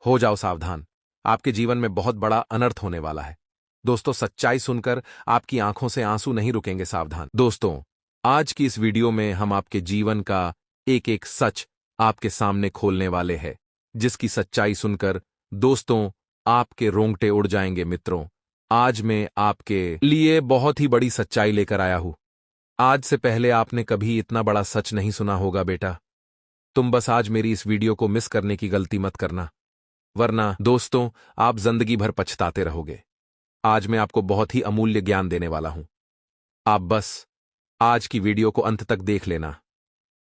हो जाओ सावधान, आपके जीवन में बहुत बड़ा अनर्थ होने वाला है। दोस्तों, सच्चाई सुनकर आपकी आंखों से आंसू नहीं रुकेंगे, सावधान। दोस्तों, आज की इस वीडियो में हम आपके जीवन का एक एक सच आपके सामने खोलने वाले हैं, जिसकी सच्चाई सुनकर दोस्तों आपके रोंगटे उड़ जाएंगे। मित्रों, आज मैं आपके लिए बहुत ही बड़ी सच्चाई लेकर आया हूं। आज से पहले आपने कभी इतना बड़ा सच नहीं सुना होगा बेटा। तुम बस आज मेरी इस वीडियो को मिस करने की गलती मत करना, वरना दोस्तों आप जिंदगी भर पछताते रहोगे। आज मैं आपको बहुत ही अमूल्य ज्ञान देने वाला हूं। आप बस आज की वीडियो को अंत तक देख लेना,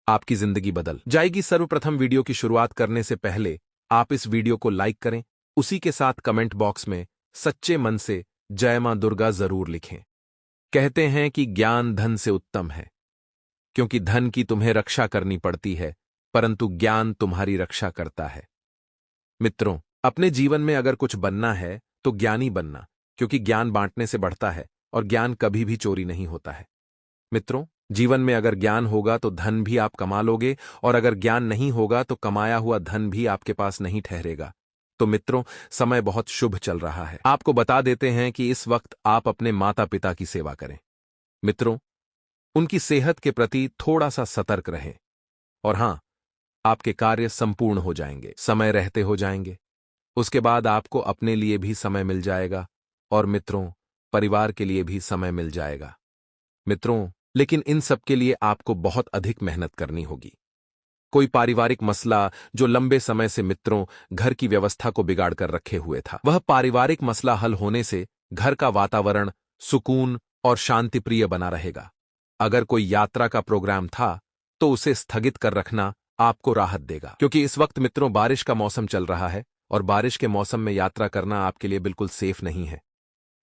आपकी जिंदगी बदल जाएगी। सर्वप्रथम वीडियो की शुरुआत करने से पहले आप इस वीडियो को लाइक करें, उसी के साथ कमेंट बॉक्स में सच्चे मन से जय मां दुर्गा जरूर लिखें। कहते हैं कि ज्ञान धन से उत्तम है, क्योंकि धन की तुम्हें रक्षा करनी पड़ती है, परंतु ज्ञान तुम्हारी रक्षा करता है। मित्रों, अपने जीवन में अगर कुछ बनना है तो ज्ञानी बनना, क्योंकि ज्ञान बांटने से बढ़ता है और ज्ञान कभी भी चोरी नहीं होता है। मित्रों, जीवन में अगर ज्ञान होगा तो धन भी आप कमा लोगे, और अगर ज्ञान नहीं होगा तो कमाया हुआ धन भी आपके पास नहीं ठहरेगा। तो मित्रों, समय बहुत शुभ चल रहा है। आपको बता देते हैं कि इस वक्त आप अपने माता पिता की सेवा करें। मित्रों, उनकी सेहत के प्रति थोड़ा सा सतर्क रहें, और हां, आपके कार्य संपूर्ण हो जाएंगे, समय रहते हो जाएंगे। उसके बाद आपको अपने लिए भी समय मिल जाएगा, और मित्रों, परिवार के लिए भी समय मिल जाएगा। मित्रों, लेकिन इन सब के लिए आपको बहुत अधिक मेहनत करनी होगी। कोई पारिवारिक मसला जो लंबे समय से मित्रों घर की व्यवस्था को बिगाड़ कर रखे हुए था, वह पारिवारिक मसला हल होने से घर का वातावरण सुकून और शांतिप्रिय बना रहेगा। अगर कोई यात्रा का प्रोग्राम था तो उसे स्थगित कर रखना आपको राहत देगा, क्योंकि इस वक्त मित्रों बारिश का मौसम चल रहा है, और बारिश के मौसम में यात्रा करना आपके लिए बिल्कुल सेफ नहीं है।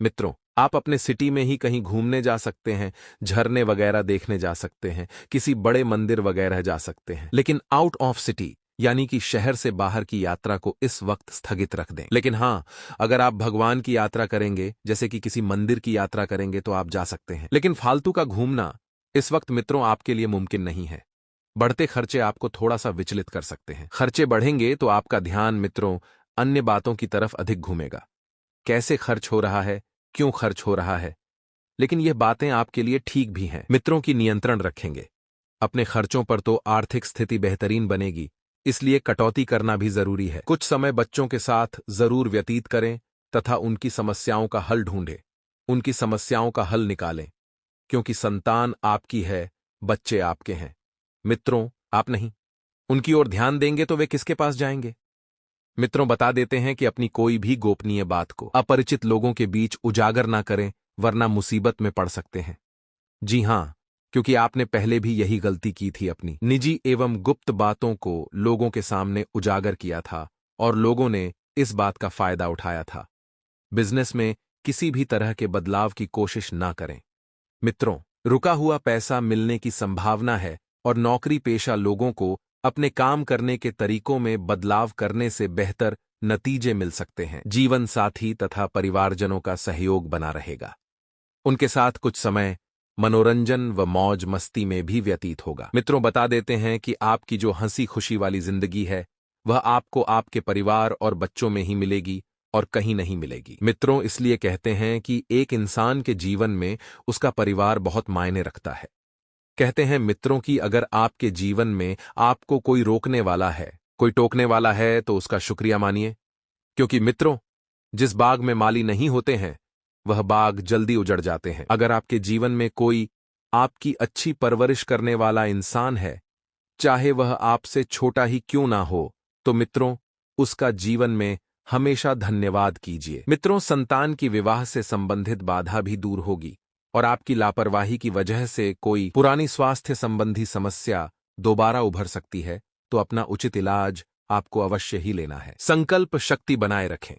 मित्रों, आप अपने सिटी में ही कहीं घूमने जा सकते हैं, झरने वगैरह देखने जा सकते हैं, किसी बड़े मंदिर वगैरह जा सकते हैं, लेकिन आउट ऑफ सिटी यानी कि शहर से बाहर की यात्रा को इस वक्त स्थगित रख दें। लेकिन हां, अगर आप भगवान की यात्रा करेंगे, जैसे कि किसी मंदिर की यात्रा करेंगे, तो आप जा सकते हैं। लेकिन फालतू का घूमना इस वक्त मित्रों आपके लिए मुमकिन नहीं है। बढ़ते खर्चे आपको थोड़ा सा विचलित कर सकते हैं। खर्चे बढ़ेंगे तो आपका ध्यान मित्रों अन्य बातों की तरफ अधिक घूमेगा। कैसे खर्च हो रहा है, क्यों खर्च हो रहा है, लेकिन यह बातें आपके लिए ठीक भी हैं। मित्रों की नियंत्रण रखेंगे अपने खर्चों पर तो आर्थिक स्थिति बेहतरीन बनेगी, इसलिए कटौती करना भी जरूरी है। कुछ समय बच्चों के साथ जरूर व्यतीत करें तथा उनकी समस्याओं का हल ढूंढें, उनकी समस्याओं का हल निकालें, क्योंकि संतान आपकी है, बच्चे आपके हैं। मित्रों, आप नहीं उनकी ओर ध्यान देंगे तो वे किसके पास जाएंगे। मित्रों, बता देते हैं कि अपनी कोई भी गोपनीय बात को अपरिचित लोगों के बीच उजागर ना करें, वरना मुसीबत में पड़ सकते हैं। जी हां, क्योंकि आपने पहले भी यही गलती की थी, अपनी निजी एवं गुप्त बातों को लोगों के सामने उजागर किया था, और लोगों ने इस बात का फायदा उठाया था। बिजनेस में किसी भी तरह के बदलाव की कोशिश ना करें। मित्रों, रुका हुआ पैसा मिलने की संभावना है, और नौकरी पेशा लोगों को अपने काम करने के तरीकों में बदलाव करने से बेहतर नतीजे मिल सकते हैं। जीवन साथी तथा परिवारजनों का सहयोग बना रहेगा। उनके साथ कुछ समय मनोरंजन व मौज मस्ती में भी व्यतीत होगा। मित्रों, बता देते हैं कि आपकी जो हंसी खुशी वाली जिंदगी है, वह आपको आपके परिवार और बच्चों में ही मिलेगी और कहीं नहीं मिलेगी। मित्रों, इसलिए कहते हैं कि एक इंसान के जीवन में उसका परिवार बहुत मायने रखता है। कहते हैं मित्रों कि अगर आपके जीवन में आपको कोई रोकने वाला है, कोई टोकने वाला है, तो उसका शुक्रिया मानिए, क्योंकि मित्रों जिस बाग में माली नहीं होते हैं वह बाग जल्दी उजड़ जाते हैं। अगर आपके जीवन में कोई आपकी अच्छी परवरिश करने वाला इंसान है, चाहे वह आपसे छोटा ही क्यों ना हो, तो मित्रों उसका जीवन में हमेशा धन्यवाद कीजिए। मित्रों, संतान की विवाह से संबंधित बाधा भी दूर होगी, और आपकी लापरवाही की वजह से कोई पुरानी स्वास्थ्य संबंधी समस्या दोबारा उभर सकती है, तो अपना उचित इलाज आपको अवश्य ही लेना है। संकल्प शक्ति बनाए रखें,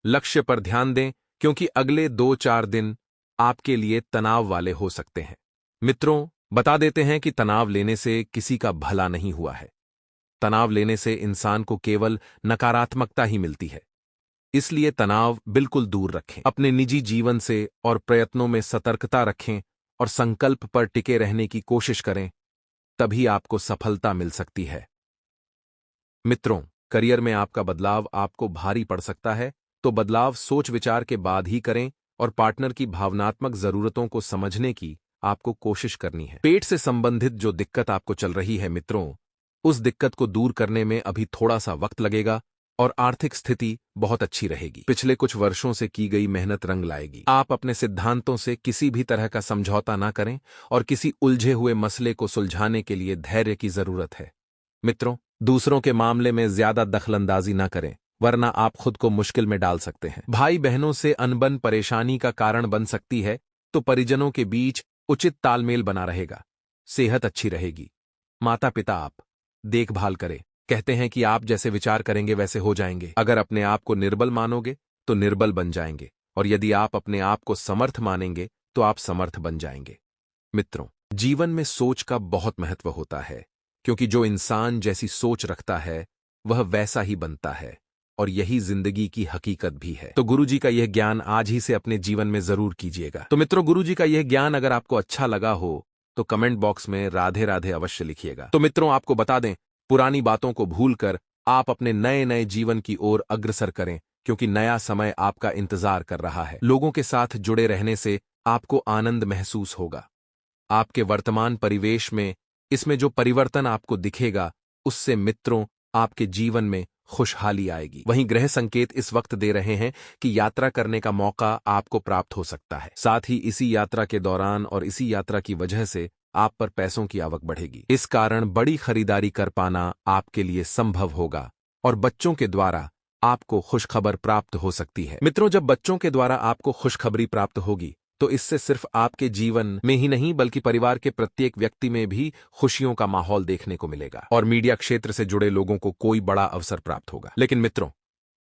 लक्ष्य पर ध्यान दें, क्योंकि अगले 2-4 दिन आपके लिए तनाव वाले हो सकते हैं। मित्रों, बता देते हैं कि तनाव लेने से किसी का भला नहीं हुआ है। तनाव लेने से इंसान को केवल नकारात्मकता ही मिलती है, इसलिए तनाव बिल्कुल दूर रखें। अपने निजी जीवन से और प्रयत्नों में सतर्कता रखें और संकल्प पर टिके रहने की कोशिश करें, तभी आपको सफलता मिल सकती है। मित्रों, करियर में आपका बदलाव आपको भारी पड़ सकता है, तो बदलाव सोच विचार के बाद ही करें और पार्टनर की भावनात्मक जरूरतों को समझने की आपको कोशिश करनी है। पेट से संबंधित जो दिक्कत आपको चल रही है मित्रों, उस दिक्कत को दूर करने में अभी थोड़ा सा वक्त लगेगा और आर्थिक स्थिति बहुत अच्छी रहेगी। पिछले कुछ वर्षों से की गई मेहनत रंग लाएगी। आप अपने सिद्धांतों से किसी भी तरह का समझौता ना करें और किसी उलझे हुए मसले को सुलझाने के लिए धैर्य की जरूरत है। मित्रों, दूसरों के मामले में ज्यादा दखलंदाजी ना करें, वरना आप खुद को मुश्किल में डाल सकते हैं। भाई बहनों से अनबन परेशानी का कारण बन सकती है, तो परिजनों के बीच उचित तालमेल बना रहेगा। सेहत अच्छी रहेगी। माता पिता आप देखभाल करें। कहते हैं कि आप जैसे विचार करेंगे वैसे हो जाएंगे। अगर अपने आप को निर्बल मानोगे तो निर्बल बन जाएंगे, और यदि आप अपने आप को समर्थ मानेंगे तो आप समर्थ बन जाएंगे। मित्रों, जीवन में सोच का बहुत महत्व होता है, क्योंकि जो इंसान जैसी सोच रखता है वह वैसा ही बनता है, और यही जिंदगी की हकीकत भी है। तो गुरुजी का यह ज्ञान आज ही से अपने जीवन में जरूर कीजिएगा। तो मित्रों, गुरुजी का यह ज्ञान अगर आपको अच्छा लगा हो तो कमेंट बॉक्स में राधे राधे अवश्य लिखिएगा। तो मित्रों, आपको बता दें, पुरानी बातों को भूलकर आप अपने नए नए जीवन की ओर अग्रसर करें, क्योंकि नया समय आपका इंतजार कर रहा है। लोगों के साथ जुड़े रहने से आपको आनंद महसूस होगा। आपके वर्तमान परिवेश में इसमें जो परिवर्तन आपको दिखेगा, उससे मित्रों आपके जीवन में खुशहाली आएगी। वहीं ग्रह संकेत इस वक्त दे रहे हैं कि यात्रा करने का मौका आपको प्राप्त हो सकता है। साथ ही इसी यात्रा के दौरान और इसी यात्रा की वजह से आप पर पैसों की आवक बढ़ेगी। इस कारण बड़ी खरीदारी कर पाना आपके लिए संभव होगा, और बच्चों के द्वारा आपको खुशखबर प्राप्त हो सकती है। मित्रों, जब बच्चों के द्वारा आपको खुशखबरी प्राप्त होगी तो इससे सिर्फ आपके जीवन में ही नहीं बल्कि परिवार के प्रत्येक व्यक्ति में भी खुशियों का माहौल देखने को मिलेगा, और मीडिया क्षेत्र से जुड़े लोगों को कोई बड़ा अवसर प्राप्त होगा। लेकिन मित्रों,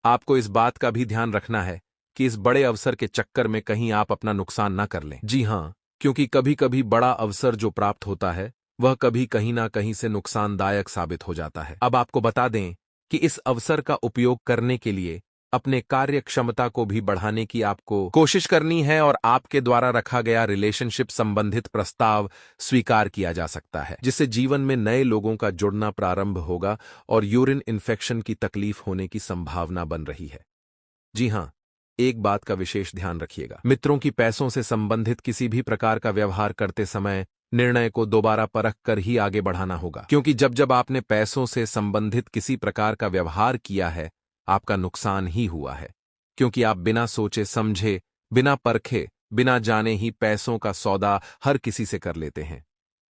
आपको इस बात का भी ध्यान रखना है कि इस बड़े अवसर के चक्कर में कहीं आप अपना नुकसान न कर लें। जी हां, क्योंकि कभी कभी बड़ा अवसर जो प्राप्त होता है वह कभी कहीं ना कहीं से नुकसानदायक साबित हो जाता है। अब आपको बता दें कि इस अवसर का उपयोग करने के लिए अपने कार्य क्षमता को भी बढ़ाने की आपको कोशिश करनी है, और आपके द्वारा रखा गया रिलेशनशिप संबंधित प्रस्ताव स्वीकार किया जा सकता है, जिससे जीवन में नए लोगों का जुड़ना प्रारंभ होगा और यूरिन इन्फेक्शन की तकलीफ होने की संभावना बन रही है। जी हां, एक बात का विशेष ध्यान रखिएगा मित्रों, की पैसों से संबंधित किसी भी प्रकार का व्यवहार करते समय निर्णय को दोबारा परख कर ही आगे बढ़ाना होगा, क्योंकि जब जब आपने पैसों से संबंधित किसी प्रकार का व्यवहार किया है, आपका नुकसान ही हुआ है, क्योंकि आप बिना सोचे समझे, बिना परखे, बिना जाने ही पैसों का सौदा हर किसी से कर लेते हैं।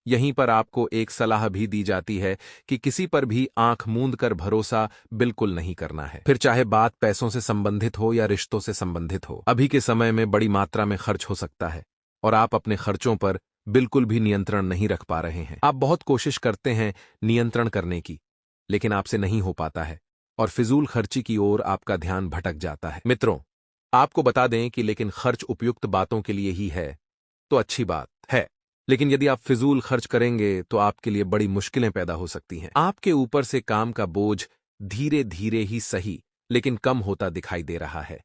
यहीं पर आपको एक सलाह भी दी जाती है कि किसी पर भी आंख मूंद कर भरोसा बिल्कुल नहीं करना है, फिर चाहे बात पैसों से संबंधित हो या रिश्तों से संबंधित हो। अभी के समय में बड़ी मात्रा में खर्च हो सकता है और आप अपने खर्चों पर बिल्कुल भी नियंत्रण नहीं रख पा रहे हैं। आप बहुत कोशिश करते हैं नियंत्रण करने की, लेकिन आपसे नहीं हो पाता है और फिजूल खर्ची की ओर आपका ध्यान भटक जाता है। मित्रों, आपको बता दें कि लेकिन खर्च उपयुक्त बातों के लिए ही है तो अच्छी बात है, लेकिन यदि आप फिजूल खर्च करेंगे तो आपके लिए बड़ी मुश्किलें पैदा हो सकती हैं। आपके ऊपर से काम का बोझ धीरे धीरे ही सही लेकिन कम होता दिखाई दे रहा है,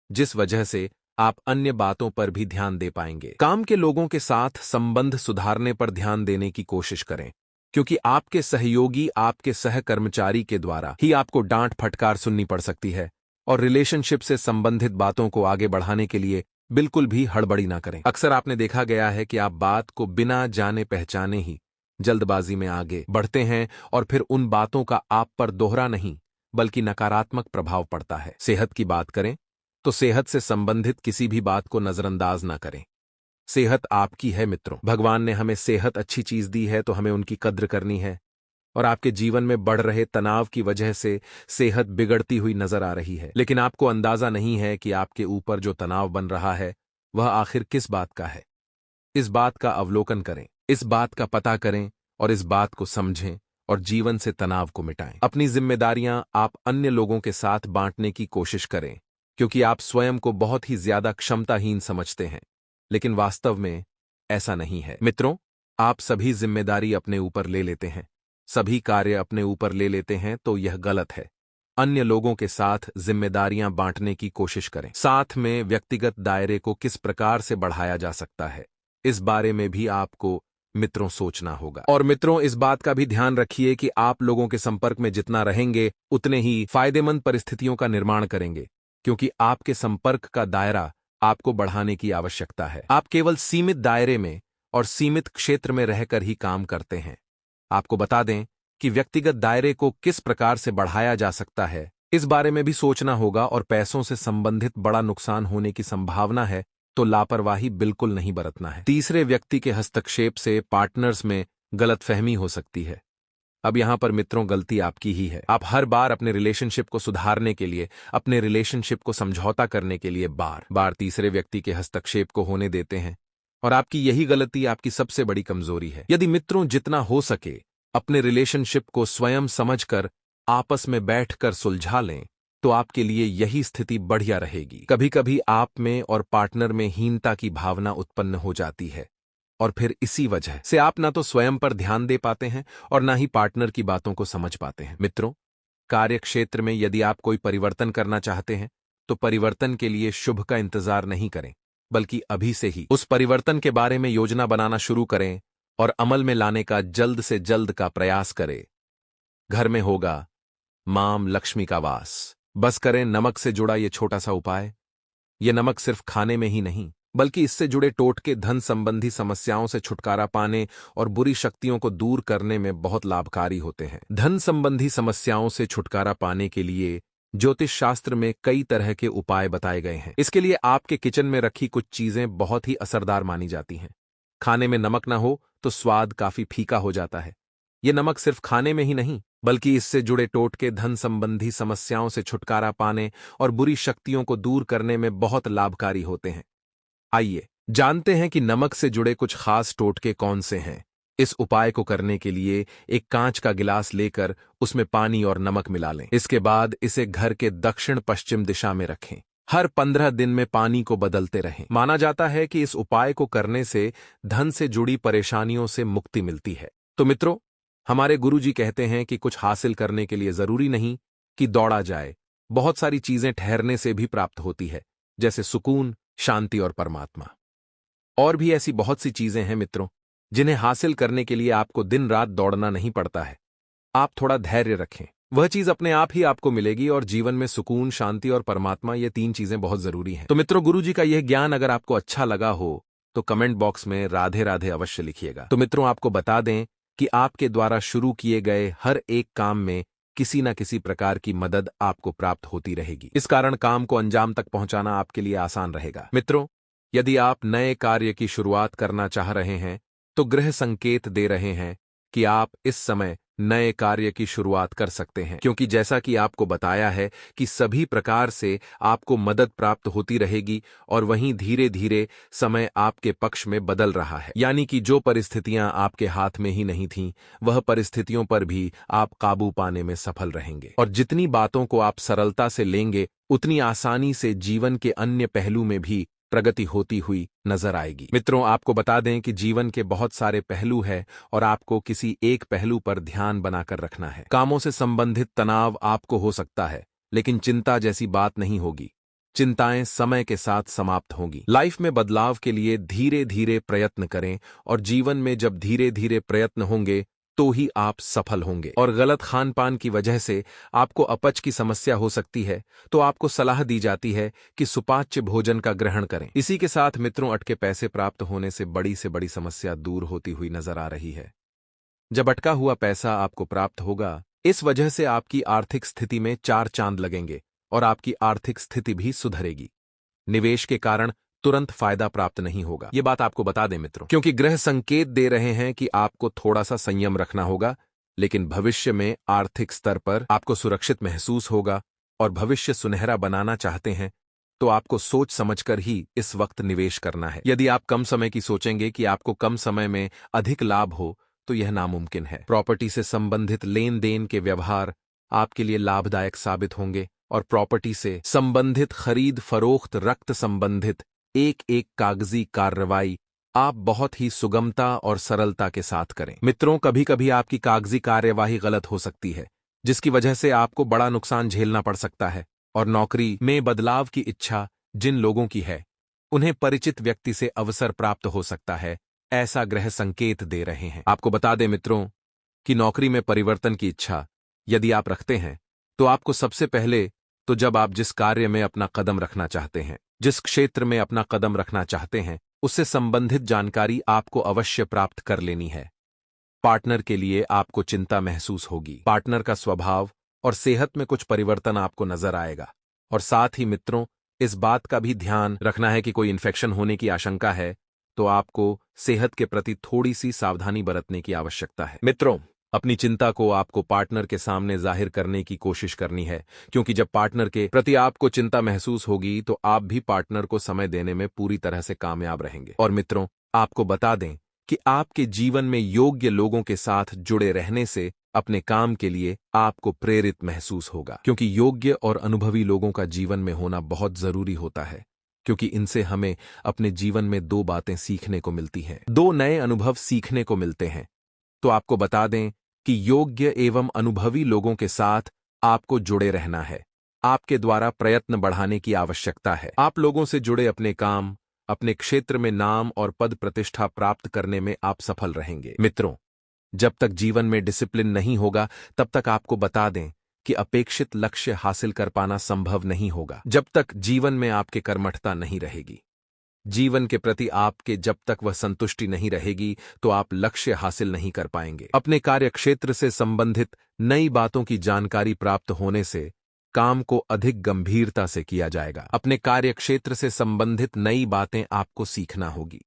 जिस वजह से आप अन्य बातों पर भी ध्यान दे पाएंगे। काम के लोगों के साथ संबंध सुधारने पर ध्यान देने की कोशिश करें, क्योंकि आपके सहयोगी, आपके सहकर्मचारी के द्वारा ही आपको डांट फटकार सुननी पड़ सकती है, और रिलेशनशिप से संबंधित बातों को आगे बढ़ाने के लिए बिल्कुल भी हड़बड़ी ना करें। अक्सर आपने देखा गया है कि आप बात को बिना जाने पहचाने ही जल्दबाजी में आगे बढ़ते हैं और फिर उन बातों का आप पर दोहरा नहीं बल्कि नकारात्मक प्रभाव पड़ता है। सेहत की बात करें तो सेहत से संबंधित किसी भी बात को नजरअंदाज ना करें। सेहत आपकी है मित्रों, भगवान ने हमें सेहत अच्छी चीज दी है तो हमें उनकी कद्र करनी है, और आपके जीवन में बढ़ रहे तनाव की वजह से सेहत बिगड़ती हुई नजर आ रही है, लेकिन आपको अंदाजा नहीं है कि आपके ऊपर जो तनाव बन रहा है वह आखिर किस बात का है। इस बात का अवलोकन करें, इस बात का पता करें और इस बात को समझें और जीवन से तनाव को मिटाएं। अपनी जिम्मेदारियां आप अन्य लोगों के साथ बांटने की कोशिश करें, क्योंकि आप स्वयं को बहुत ही ज्यादा क्षमताहीन समझते हैं, लेकिन वास्तव में ऐसा नहीं है। मित्रों, आप सभी जिम्मेदारी अपने ऊपर ले लेते हैं, सभी कार्य अपने ऊपर ले लेते हैं, तो यह गलत है। अन्य लोगों के साथ जिम्मेदारियां बांटने की कोशिश करें। साथ में व्यक्तिगत दायरे को किस प्रकार से बढ़ाया जा सकता है, इस बारे में भी आपको मित्रों सोचना होगा। और मित्रों, इस बात का भी ध्यान रखिए कि आप लोगों के संपर्क में जितना रहेंगे उतने ही फायदेमंद परिस्थितियों का निर्माण करेंगे, क्योंकि आपके संपर्क का दायरा आपको बढ़ाने की आवश्यकता है। आप केवल सीमित दायरे में और सीमित क्षेत्र में रहकर ही काम करते हैं। आपको बता दें कि व्यक्तिगत दायरे को किस प्रकार से बढ़ाया जा सकता है, इस बारे में भी सोचना होगा। और पैसों से संबंधित बड़ा नुकसान होने की संभावना है तो लापरवाही बिल्कुल नहीं बरतना है। तीसरे व्यक्ति के हस्तक्षेप से पार्टनर्स में गलतफहमी हो सकती है। अब यहां पर मित्रों, गलती आपकी ही है। आप हर बार अपने रिलेशनशिप को सुधारने के लिए, अपने रिलेशनशिप को समझौता करने के लिए बार बार तीसरे व्यक्ति के हस्तक्षेप को होने देते हैं, और आपकी यही गलती आपकी सबसे बड़ी कमजोरी है। यदि मित्रों जितना हो सके अपने रिलेशनशिप को स्वयं समझकर आपस में बैठकर सुलझा लें, तो आपके लिए यही स्थिति बढ़िया रहेगी। कभी कभी आप में और पार्टनर में हीनता की भावना उत्पन्न हो जाती है, और फिर इसी वजह से आप ना तो स्वयं पर ध्यान दे पाते हैं और ना ही पार्टनर की बातों को समझ पाते हैं। मित्रों, कार्य क्षेत्र में यदि आप कोई परिवर्तन करना चाहते हैं तो परिवर्तन के लिए शुभ का इंतजार नहीं करें, बल्कि अभी से ही उस परिवर्तन के बारे में योजना बनाना शुरू करें और अमल में लाने का जल्द से जल्द का प्रयास करें। घर में होगा मां लक्ष्मी का वास। बस करें नमक से जुड़ा ये छोटा सा उपाय। ये नमक सिर्फ खाने में ही नहीं, बल्कि इससे जुड़े टोटके धन संबंधी समस्याओं से छुटकारा पाने और बुरी शक्तियों को दूर करने में बहुत लाभकारी होते हैं। धन संबंधी समस्याओं से छुटकारा पाने के लिए ज्योतिष शास्त्र में कई तरह के उपाय बताए गए हैं। इसके लिए आपके किचन में रखी कुछ चीजें बहुत ही असरदार मानी जाती हैं। खाने में नमक ना हो तो स्वाद काफी फीका हो जाता है। ये नमक सिर्फ खाने में ही नहीं, बल्कि इससे जुड़े टोटके धन संबंधी समस्याओं से छुटकारा पाने और बुरी शक्तियों को दूर करने में बहुत लाभकारी होते हैं। आइए जानते हैं कि नमक से जुड़े कुछ खास टोटके कौन से हैं। इस उपाय को करने के लिए एक कांच का गिलास लेकर उसमें पानी और नमक मिला लें। इसके बाद इसे घर के दक्षिण पश्चिम दिशा में रखें। हर 15 दिन में पानी को बदलते रहें। माना जाता है कि इस उपाय को करने से धन से जुड़ी परेशानियों से मुक्ति मिलती है। तो मित्रों, हमारे गुरुजी कहते हैं कि कुछ हासिल करने के लिए जरूरी नहीं कि दौड़ा जाए। बहुत सारी चीजें ठहरने से भी प्राप्त होती है, जैसे सुकून, शांति और परमात्मा। और भी ऐसी बहुत सी चीजें हैं मित्रों, जिन्हें हासिल करने के लिए आपको दिन रात दौड़ना नहीं पड़ता है। आप थोड़ा धैर्य रखें, वह चीज अपने आप ही आपको मिलेगी। और जीवन में सुकून, शांति और परमात्मा, ये 3 चीजें बहुत जरूरी हैं। तो मित्रों, गुरुजी का यह ज्ञान अगर आपको अच्छा लगा हो तो कमेंट बॉक्स में राधे राधे अवश्य लिखिएगा। तो मित्रों, आपको बता दें कि आपके द्वारा शुरू किए गए हर एक काम में किसी न किसी प्रकार की मदद आपको प्राप्त होती रहेगी। इस कारण काम को अंजाम तक पहुंचाना आपके लिए आसान रहेगा। मित्रों, यदि आप नए कार्य की शुरुआत करना चाह रहे हैं तो ग्रह संकेत दे रहे हैं कि आप इस समय नए कार्य की शुरुआत कर सकते हैं, क्योंकि जैसा कि आपको बताया है कि सभी प्रकार से आपको मदद प्राप्त होती रहेगी और वहीं धीरे धीरे समय आपके पक्ष में बदल रहा है। यानी कि जो परिस्थितियां आपके हाथ में ही नहीं थीं, वह परिस्थितियों पर भी आप काबू पाने में सफल रहेंगे। और जितनी बातों को आप सरलता से लेंगे, उतनी आसानी से जीवन के अन्य पहलू में भी प्रगति होती हुई नजर आएगी। मित्रों, आपको बता दें कि जीवन के बहुत सारे पहलू हैं और आपको किसी एक पहलू पर ध्यान बनाकर रखना है। कामों से संबंधित तनाव आपको हो सकता है, लेकिन चिंता जैसी बात नहीं होगी। चिंताएं समय के साथ समाप्त होंगी। लाइफ में बदलाव के लिए धीरे धीरे प्रयत्न करें, और जीवन में जब धीरे धीरे प्रयत्न होंगे तो ही आप सफल होंगे। और गलत खान पान की वजह से आपको अपच की समस्या हो सकती है, तो आपको सलाह दी जाती है कि सुपाच्य भोजन का ग्रहण करें। इसी के साथ मित्रों, अटके पैसे प्राप्त होने से बड़ी समस्या दूर होती हुई नजर आ रही है। जब अटका हुआ पैसा आपको प्राप्त होगा, इस वजह से आपकी आर्थिक स्थिति में 4 चांद लगेंगे और आपकी आर्थिक स्थिति भी सुधरेगी। निवेश के कारण तुरंत फायदा प्राप्त नहीं होगा, ये बात आपको बता दें मित्रों, क्योंकि ग्रह संकेत दे रहे हैं कि आपको थोड़ा सा संयम रखना होगा। लेकिन भविष्य में आर्थिक स्तर पर आपको सुरक्षित महसूस होगा, और भविष्य सुनहरा बनाना चाहते हैं तो आपको सोच समझकर ही इस वक्त निवेश करना है। यदि आप कम समय की सोचेंगे कि आपको कम समय में अधिक लाभ हो, तो यह नामुमकिन है। प्रॉपर्टी से संबंधित लेन देन के व्यवहार आपके लिए लाभदायक साबित होंगे, और प्रॉपर्टी से संबंधित खरीद फरोख्त, रक्त संबंधित एक एक कागजी कार्रवाई आप बहुत ही सुगमता और सरलता के साथ करें। मित्रों, कभी कभी आपकी कागजी कार्यवाही गलत हो सकती है, जिसकी वजह से आपको बड़ा नुकसान झेलना पड़ सकता है। और नौकरी में बदलाव की इच्छा जिन लोगों की है, उन्हें परिचित व्यक्ति से अवसर प्राप्त हो सकता है। ऐसा ग्रह संकेत दे रहे हैं। आपको बता दें मित्रों कि नौकरी में परिवर्तन की इच्छा यदि आप रखते हैं तो आपको सबसे पहले तो जब आप जिस कार्य में अपना कदम रखना चाहते हैं, जिस क्षेत्र में अपना कदम रखना चाहते हैं, उससे संबंधित जानकारी आपको अवश्य प्राप्त कर लेनी है। पार्टनर के लिए आपको चिंता महसूस होगी। पार्टनर का स्वभाव और सेहत में कुछ परिवर्तन आपको नजर आएगा। और साथ ही मित्रों, इस बात का भी ध्यान रखना है कि कोई इन्फेक्शन होने की आशंका है तो आपको सेहत के प्रति थोड़ी सी सावधानी बरतने की आवश्यकता है। मित्रों, अपनी चिंता को आपको पार्टनर के सामने जाहिर करने की कोशिश करनी है, क्योंकि जब पार्टनर के प्रति आपको चिंता महसूस होगी तो आप भी पार्टनर को समय देने में पूरी तरह से कामयाब रहेंगे। और मित्रों, आपको बता दें कि आपके जीवन में योग्य लोगों के साथ जुड़े रहने से अपने काम के लिए आपको प्रेरित महसूस होगा, क्योंकि योग्य और अनुभवी लोगों का जीवन में होना बहुत जरूरी होता है, क्योंकि इनसे हमें अपने जीवन में दो बातें सीखने को मिलती हैं, दो नए अनुभव सीखने को मिलते हैं। तो आपको बता दें कि योग्य एवं अनुभवी लोगों के साथ आपको जुड़े रहना है। आपके द्वारा प्रयत्न बढ़ाने की आवश्यकता है। आप लोगों से जुड़े अपने काम, अपने क्षेत्र में नाम और पद प्रतिष्ठा प्राप्त करने में आप सफल रहेंगे। मित्रों, जब तक जीवन में डिसिप्लिन नहीं होगा तब तक आपको बता दें कि अपेक्षित लक्ष्य हासिल कर पाना संभव नहीं होगा। जब तक जीवन में आपके कर्मठता नहीं रहेगी, जीवन के प्रति आपके जब तक वह संतुष्टि नहीं रहेगी तो आप लक्ष्य हासिल नहीं कर पाएंगे। अपने कार्य क्षेत्र से संबंधित नई बातों की जानकारी प्राप्त होने से काम को अधिक गंभीरता से किया जाएगा। अपने कार्य क्षेत्र से संबंधित नई बातें आपको सीखना होगी।